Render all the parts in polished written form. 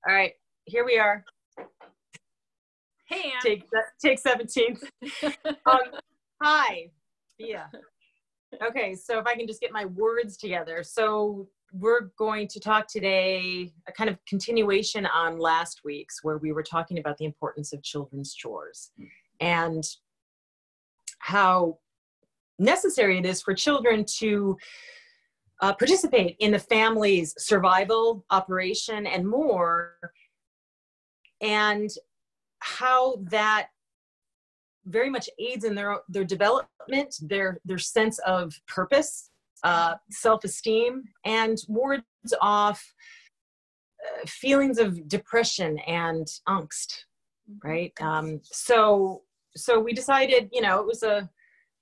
All right, here we are. Hey, Ann. Take 17. Hi, Thea. Okay, so if I can just get my words together. So we're going to talk today, a kind of continuation on last week's, where we were talking about the importance of children's chores and how necessary it is for children to participate in the family's survival, operation, and more, and how that very much aids in their development, their sense of purpose, self-esteem, and wards off feelings of depression and angst, right? So we decided, it was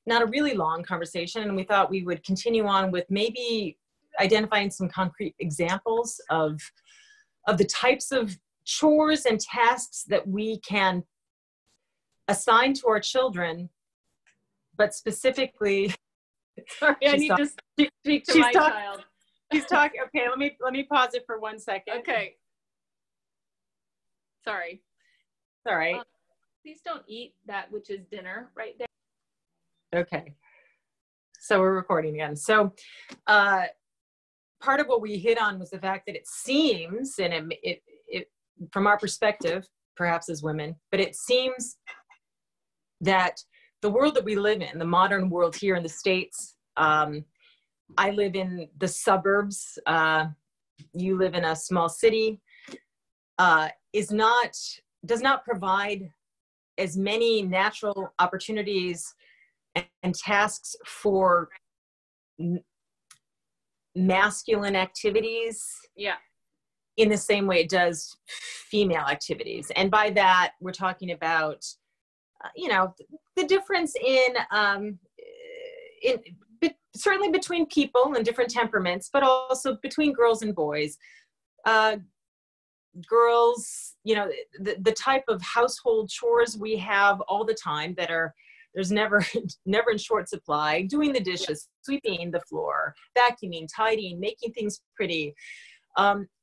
not a really long conversation, and we thought we would continue on with maybe identifying some concrete examples of the types of chores and tasks that we can assign to our children, but specifically. Sorry, I need to speak to my child. She's talking. Okay, let me pause it for 1 second. Okay. Sorry. All right. Please don't eat that which is dinner right there. Okay. So we're recording again. So part of what we hit on was the fact that it seems, and it from our perspective, perhaps as women, but it seems that the world that we live in, the modern world here in the States, I live in the suburbs, you live in a small city, does not provide as many natural opportunities and tasks for masculine activities. Yeah. In the same way it does female activities. And by that, we're talking about, the difference certainly between people and different temperaments, but also between girls and boys. Girls, the type of household chores we have all the time that there's never in short supply: doing the dishes, sweeping the floor, vacuuming, tidying, making things pretty.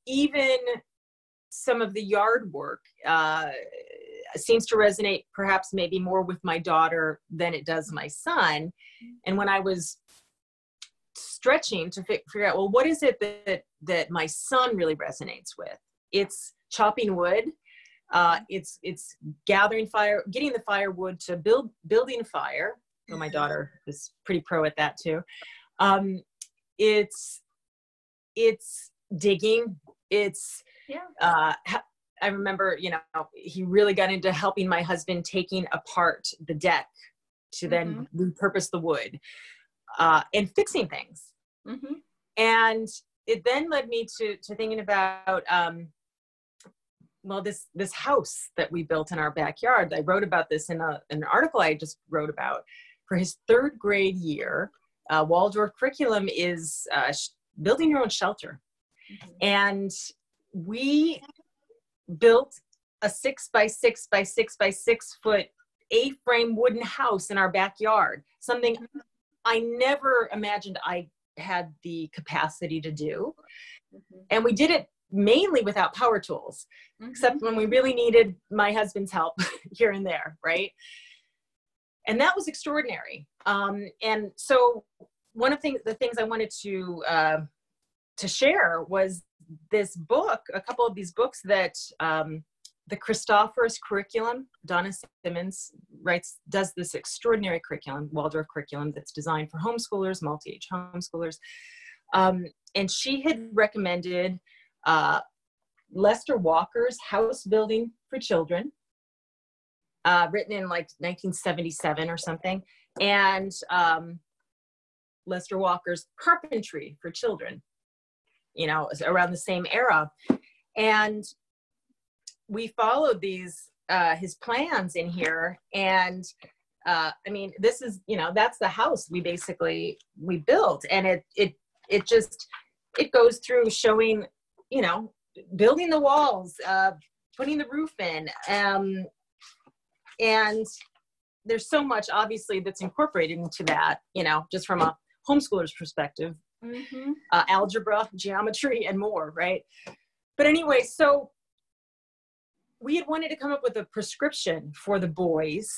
Even some of the yard work seems to resonate perhaps maybe more with my daughter than it does my son. And when I was stretching to figure out, well, what is it that my son really resonates with? It's chopping wood. It's gathering fire, getting the firewood to building fire. So my daughter is pretty pro at that too. It's digging. I remember, he really got into helping my husband taking apart the deck to then repurpose the wood, and fixing things. Mm-hmm. And it then led me to thinking about, this house that we built in our backyard. I wrote about this in an article I just wrote about. For his 3rd grade year, Waldorf curriculum is building your own shelter. Mm-hmm. And we built a 6 by 6 by 6 by 6 foot A-frame wooden house in our backyard, something I never imagined I had the capacity to do. Mm-hmm. And we did it mainly without power tools, except when we really needed my husband's help here and there, right? And that was extraordinary. And so one of the things I wanted to share was this book, a couple of these books that the Christophorus curriculum, Donna Simmons does this extraordinary curriculum, Waldorf curriculum, that's designed for homeschoolers, multi-age homeschoolers. And she had recommended Lester Walker's House Building for Children, written in like 1977 or something, and Lester Walker's Carpentry for Children, around the same era. And we followed his plans in here. And this is, that's the house we built. And it goes through showing, building the walls, putting the roof in. And there's so much obviously that's incorporated into that, just from a homeschooler's perspective. Mm-hmm. Algebra, geometry, and more, right? But anyway, so we had wanted to come up with a prescription for the boys,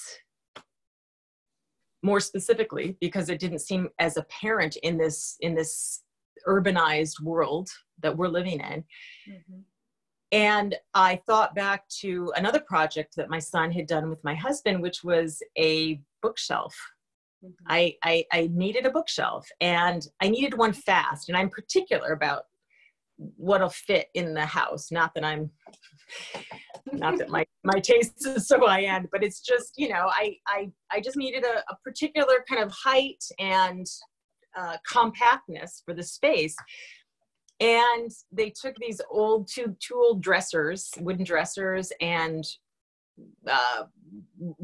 more specifically, because it didn't seem as apparent in this urbanized world that we're living in. Mm-hmm. And I thought back to another project that my son had done with my husband, which was a bookshelf. Mm-hmm. I needed a bookshelf, and I needed one fast. And I'm particular about what'll fit in the house. Not that my taste is so high-end, but it's just, you know, I just needed a particular kind of height and compactness for the space. And they took these two old dressers, wooden dressers, and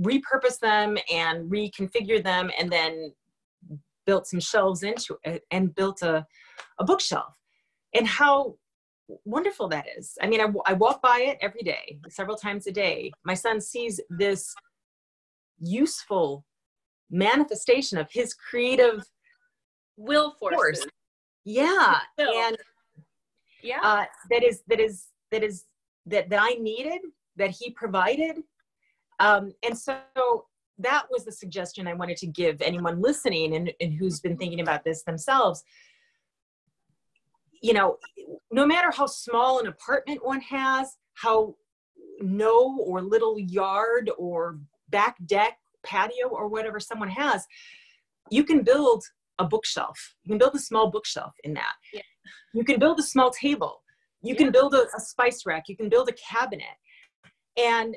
repurposed them and reconfigured them, and then built some shelves into it and built a bookshelf. And how wonderful that is. I mean, I walk by it every day, several times a day. My son sees this useful manifestation of his creative will force. Yeah. And yeah, that I needed, that he provided. And so that was the suggestion I wanted to give anyone listening and who's been thinking about this themselves. You know, no matter how small an apartment one has, how no or little yard or back deck, patio, or whatever someone has, you can build a bookshelf. You can build a small bookshelf in that. Yeah. You can build a small table. You can build a spice rack. You can build a cabinet. And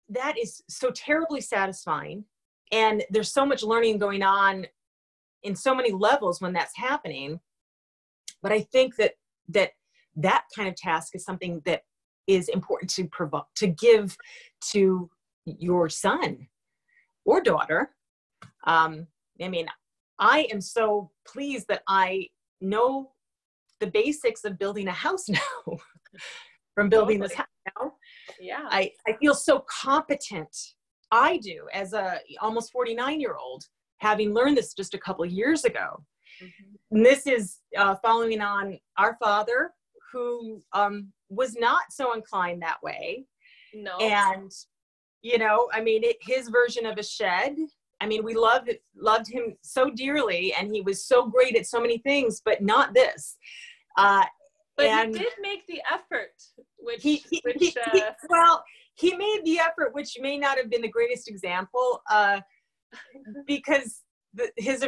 that is so terribly satisfying. And there's so much learning going on in so many levels when that's happening. But I think that kind of task is something that is important to give to your son or daughter. I mean, I am so pleased that I know the basics of building a house now from building this house now. Yeah. I feel so competent. I do, as a almost 49-year-old, having learned this just a couple of years ago. Mm-hmm. And this is following on our father, who was not so inclined that way. No. And, you know, I mean, his version of a shed, I mean, we loved him so dearly, and he was so great at so many things, but not this. But he did make the effort, which he made the effort, which may not have been the greatest example, because his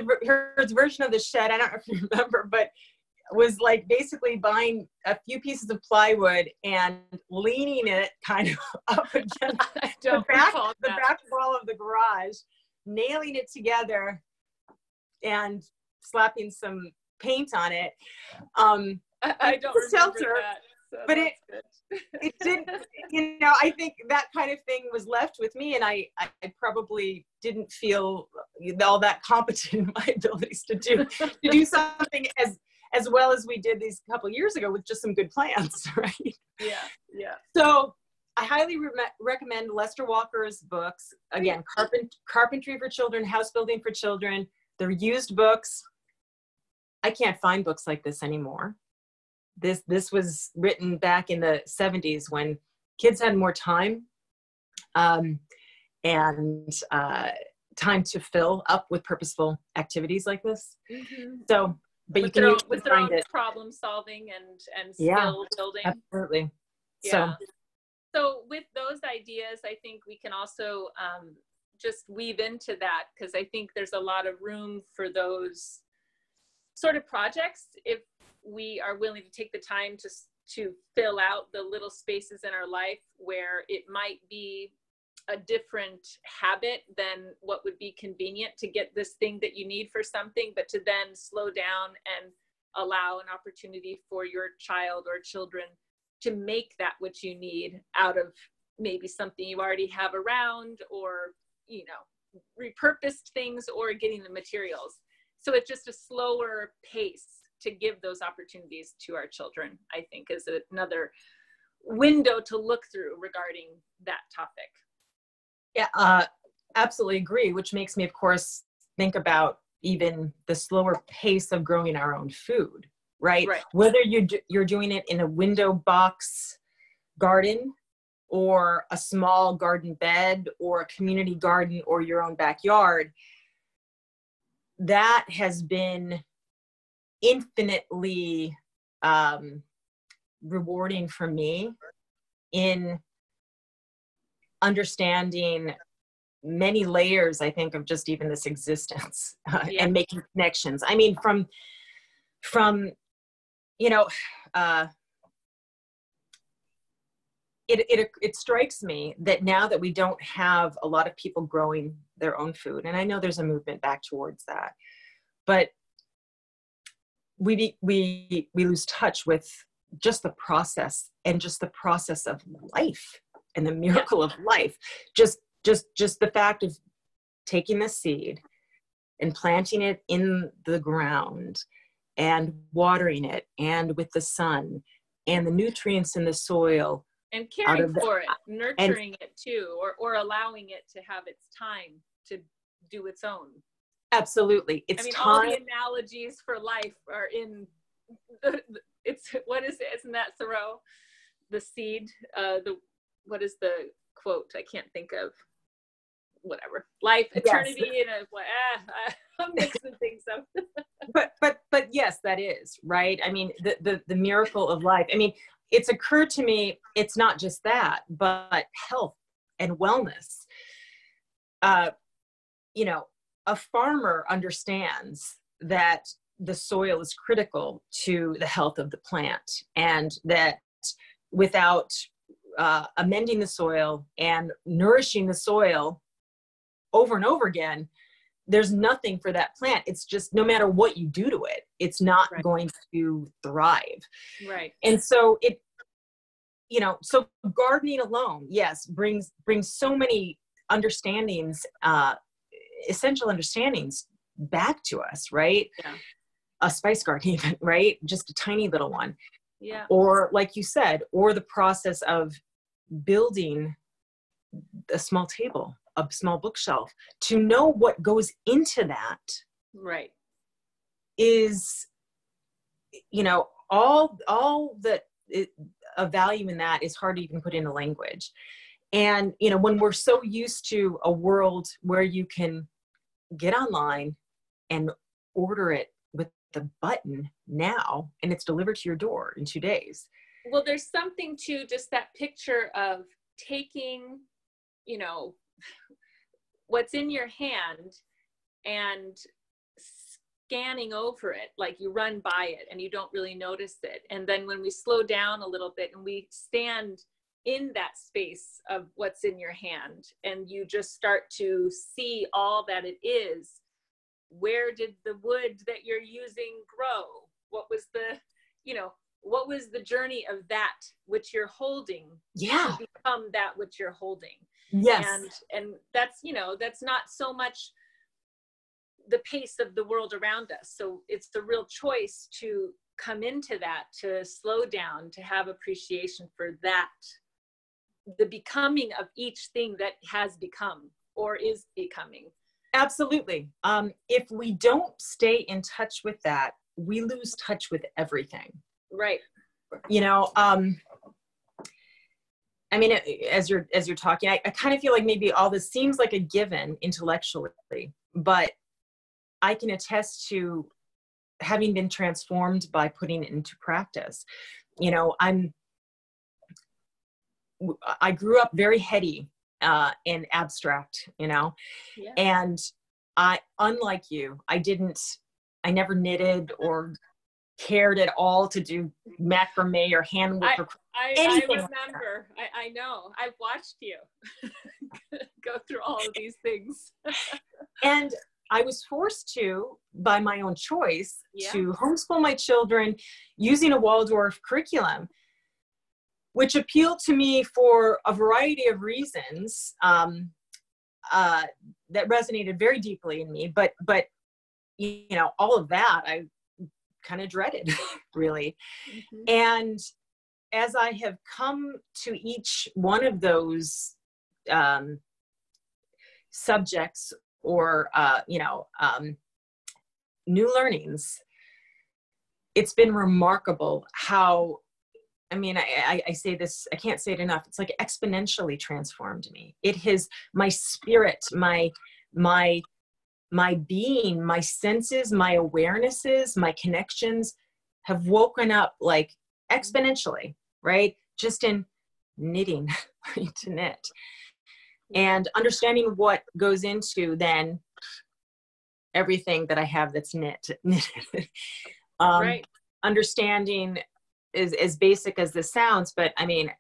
version of the shed, I don't know if you remember, but was like basically buying a few pieces of plywood and leaning it kind of up against the back wall of the garage, nailing it together and slapping some paint on it. I don't remember shelter, that. So but it didn't, you know, I think that kind of thing was left with me, and I probably didn't feel all that competent in my abilities to do something as well as we did these couple of years ago with just some good plans, right? Yeah. So I highly recommend Lester Walker's books. Again, Carpentry for Children, House Building for Children. They're used books. I can't find books like this anymore. This was written back in the 70s when kids had more time and time to fill up with purposeful activities like this. Mm-hmm. So, but with you can their own problem solving and skill building. Absolutely. Yeah. So with those ideas, I think we can also just weave into that, because I think there's a lot of room for those sort of projects if we are willing to take the time to fill out the little spaces in our life where it might be a different habit than what would be convenient to get this thing that you need for something, but to then slow down and allow an opportunity for your child or children to make that what you need out of maybe something you already have around, or, you know, repurposed things, or getting the materials. So it's just a slower pace to give those opportunities to our children, I think, is another window to look through regarding that topic. Yeah, absolutely agree, which makes me, of course, think about even the slower pace of growing our own food, right? Whether you're doing it in a window box garden or a small garden bed or a community garden or your own backyard, that has been infinitely rewarding for me in understanding many layers, I think, of just even this existence and making connections. I mean, from you know, it strikes me that now that we don't have a lot of people growing their own food, and I know there's a movement back towards that, but we lose touch with just the process and just the process of life and the miracle of life. Just the fact of taking the seed and planting it in the ground and watering it and with the sun and the nutrients in the soil. And caring for it, nurturing it too, or allowing it to have its time to do its own. Absolutely. It's all the analogies for life are in what is it? Isn't that Thoreau? The seed, what is the quote? I can't think of. Whatever. Life, eternity, and I'm mixing things up. but yes, that is right. I mean, the miracle of life. I mean, it's occurred to me, it's not just that, but health and wellness. You know, a farmer understands that the soil is critical to the health of the plant, and that without amending the soil and nourishing the soil over and over again, there's nothing for that plant. It's just, no matter what you do to it, it's not going to thrive. Right. And so so gardening alone, yes, brings so many understandings, essential understandings back to us, right? Yeah. A spice garden even, right? Just a tiny little one. Yeah. Or like you said, or the process of building a small table, a small bookshelf, to know what goes into that. Right. Is, all that of value in that is hard to even put into language. And, when we're so used to a world where you can get online and order it with the button now, and it's delivered to your door in 2 days. Well, there's something to just that picture of taking, what's in your hand and scanning over it, like you run by it and you don't really notice it. And then when we slow down a little bit and we stand in that space of what's in your hand, and you just start to see all that it is. Where did the wood that you're using grow? What was the journey of that which you're holding to become that which you're holding? Yes. And that's, that's not so much the pace of the world around us. So it's the real choice to come into that, to slow down, to have appreciation for that, the becoming of each thing that has become or is becoming. Absolutely. If we don't stay in touch with that, we lose touch with everything. Right. I mean, as you're talking, I kind of feel like maybe all this seems like a given intellectually, but I can attest to having been transformed by putting it into practice. I grew up very heady and abstract, and unlike you, I never knitted or cared at all to do macrame or handwork. I remember. I know. I've watched you go through all of these things. And I was forced to, by my own choice, to homeschool my children using a Waldorf curriculum, which appealed to me for a variety of reasons that resonated very deeply in me. But all of that I kind of dreaded, really. Mm-hmm. And as I have come to each one of those subjects or new learnings, it's been remarkable how I mean, I say this, I can't say it enough. It's like exponentially transformed me. It has my spirit, my being, my senses, my awarenesses, my connections have woken up like exponentially, right? Just in knitting, to knit, and understanding what goes into then everything that I have that's knitted. Right. Understanding is as basic as this sounds, but I mean,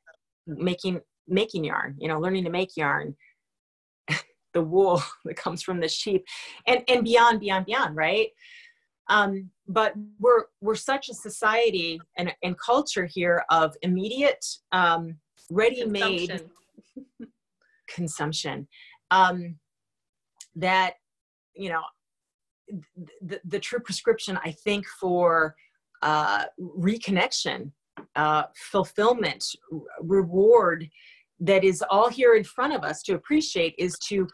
making yarn, learning to make yarn, the wool that comes from the sheep, and beyond, right? But we're such a society and culture here of immediate, ready-made consumption, that, the true prescription, I think, for reconnection, fulfillment, reward, that is all here in front of us to appreciate, is to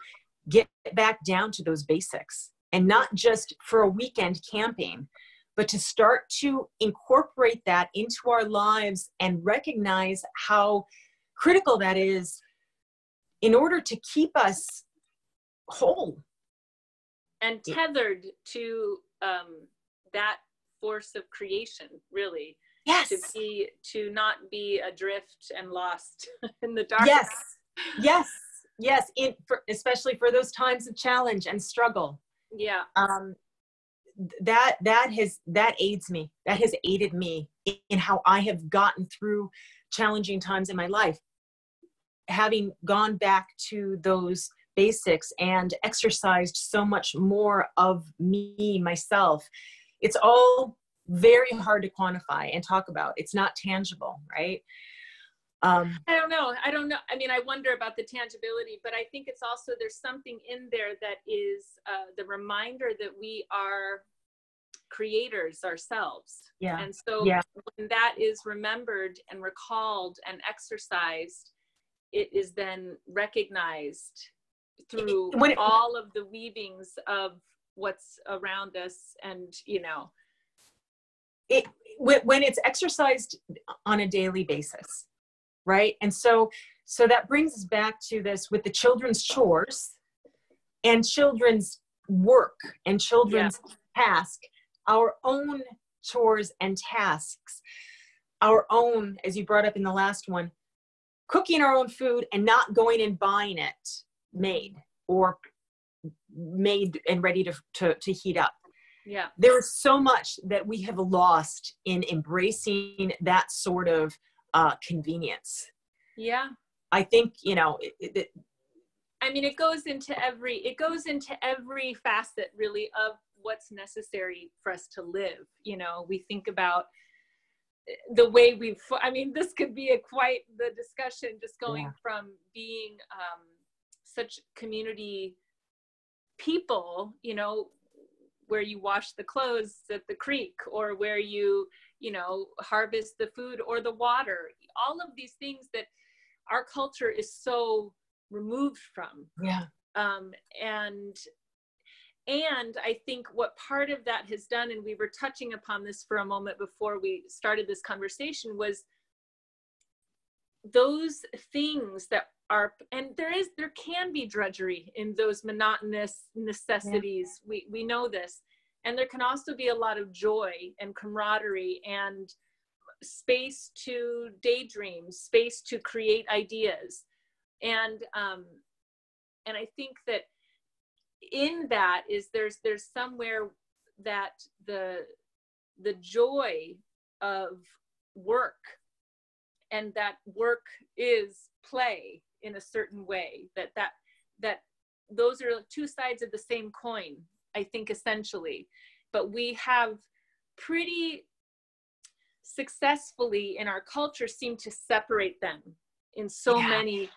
get back down to those basics, and not just for a weekend camping, but to start to incorporate that into our lives and recognize how critical that is in order to keep us whole and tethered to that force of creation, really. Yes. To not be adrift and lost in the dark. Yes. Especially for those times of challenge and struggle. Yeah. That aids me. That has aided me in how I have gotten through challenging times in my life. Having gone back to those basics and exercised so much more of me, myself. It's all very hard to quantify and talk about. It's not tangible, right? I don't know. I mean, I wonder about the tangibility, but I think it's also, there's something in there that is the reminder that we are creators ourselves. Yeah. And so when that is remembered and recalled and exercised, it is then recognized through all of the weavings of what's around us. And, when it's exercised on a daily basis, right? And so that brings us back to this with the children's chores and children's work and children's task, our own chores and tasks, our own, as you brought up in the last one, cooking our own food and not going and buying it made and ready to heat up. Yeah. There is so much that we have lost in embracing that sort of convenience. Yeah. I think, I mean, it goes into every facet, really, of what's necessary for us to live. We think about the way this could be quite the discussion, just going from being such community people, where you wash the clothes at the creek, or where you harvest the food or the water, all of these things that our culture is so removed from. Yeah. And I think what part of that has done, and we were touching upon this for a moment before we started this conversation, was those things that are, and there can be drudgery in those monotonous necessities. Yeah. We know this. And there can also be a lot of joy and camaraderie and space to daydream, space to create ideas. And I think that in that is there's somewhere that the joy of work, and that work is play in a certain way, that those are two sides of the same coin, I think, essentially. But we have pretty successfully in our culture seemed to separate them in so many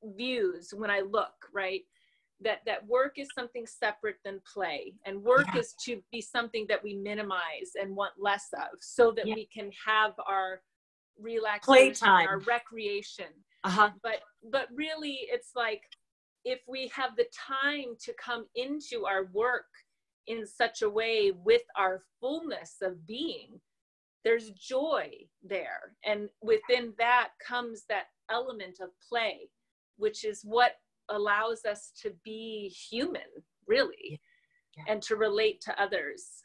views. When I look, right, that work is something separate than play, and work is to be something that we minimize and want less of, so that we can have our relaxation, playtime, our recreation. But really, it's like, if we have the time to come into our work in such a way with our fullness of being, there's joy there. And within that comes that element of play, which is what allows us to be human, really, and to relate to others.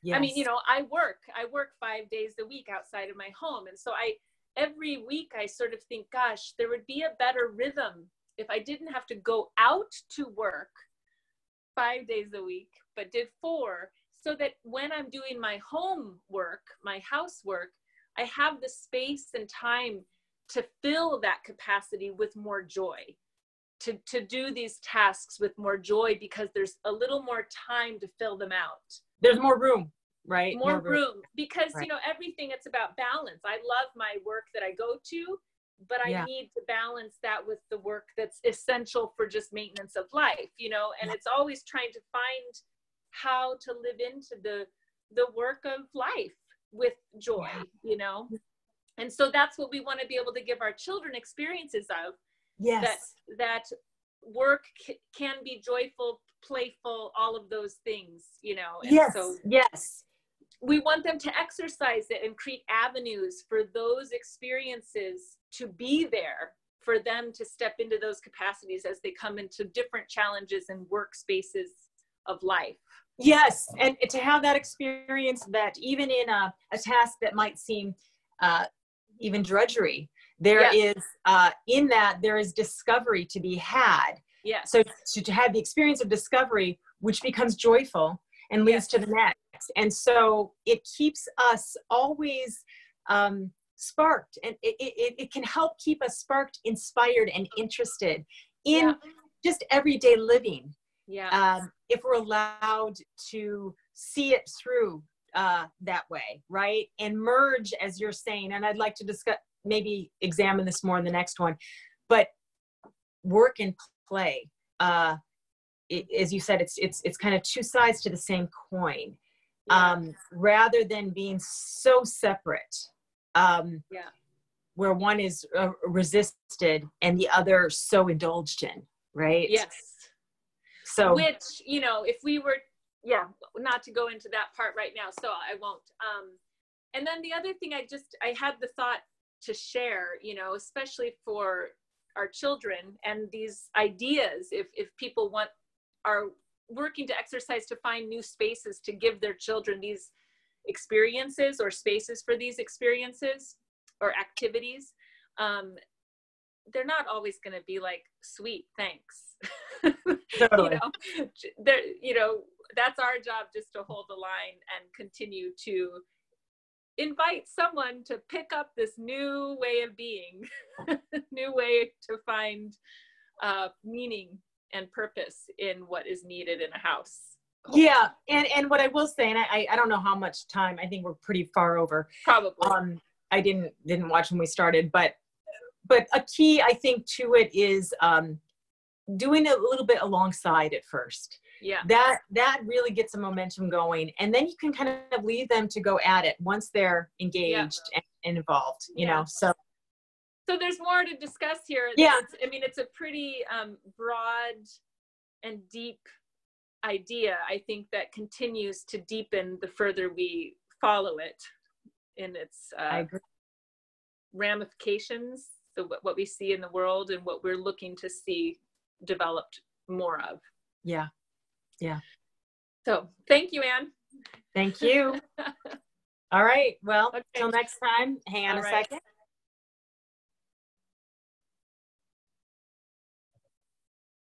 Yes. I mean, you know, I work 5 days a week outside of my home. And so every week I sort of think, gosh, there would be a better rhythm if I didn't have to go out to work 5 days a week, but did 4, so that when I'm doing my homework, my housework, I have the space and time to fill that capacity with more joy, to do these tasks with more joy, because there's a little more time to fill them out. There's more room, right? More room. Because, right. you know, everything, it's about balance. I love my work that I go to, but I need to balance that with the work that's essential for just maintenance of life, you know, and it's always trying to find how to live into the work of life with joy, you know? And so that's what we want to be able to give our children experiences of. Yes. That work can be joyful, playful, all of those things, you know? And so we want them to exercise it and create avenues for those experiences to be there, for them to step into those capacities as they come into different challenges and workspaces of life. Yes, and to have that experience, that even in a task that might seem even drudgery, there is in that there is discovery to be had. Yes. So to have the experience of discovery, which becomes joyful and leads to the next, and so it keeps us always sparked, and it can help keep us sparked, inspired, and interested in just everyday living. If we're allowed to see it through that way, right? And merge, as you're saying, and I'd like to discuss, maybe examine this more in the next one, but work and play, as you said, it's kind of two sides to the same coin, rather than being so separate, where one is resisted and the other so indulged in, right? Yes. So, which, you know, if we were, not to go into that part right now, so I won't. And then the other thing, I had the thought to share, you know, especially for our children, and these ideas, if people are working to exercise to find new spaces to give their children these experiences, or spaces for these experiences or activities, they're not always going to be like, sweet, thanks. Totally. You know, that's our job, just to hold the line and continue to invite someone to pick up this new way of being, new way to find meaning and purpose in what is needed in a house. Yeah, and what I will say, and I don't know how much time, I think we're pretty far over. Probably. I didn't watch when we started, but a key, I think, to it is doing a little bit alongside at first. Yeah. That really gets some momentum going, and then you can kind of leave them to go at it once they're engaged and involved, you know. So there's more to discuss here. It's a pretty broad and deep idea, I think, that continues to deepen the further we follow it in its ramifications, so what we see in the world and what we're looking to see developed more of. Yeah. So thank you, Anne. Thank you. All right. Well, till next time, hang on a second.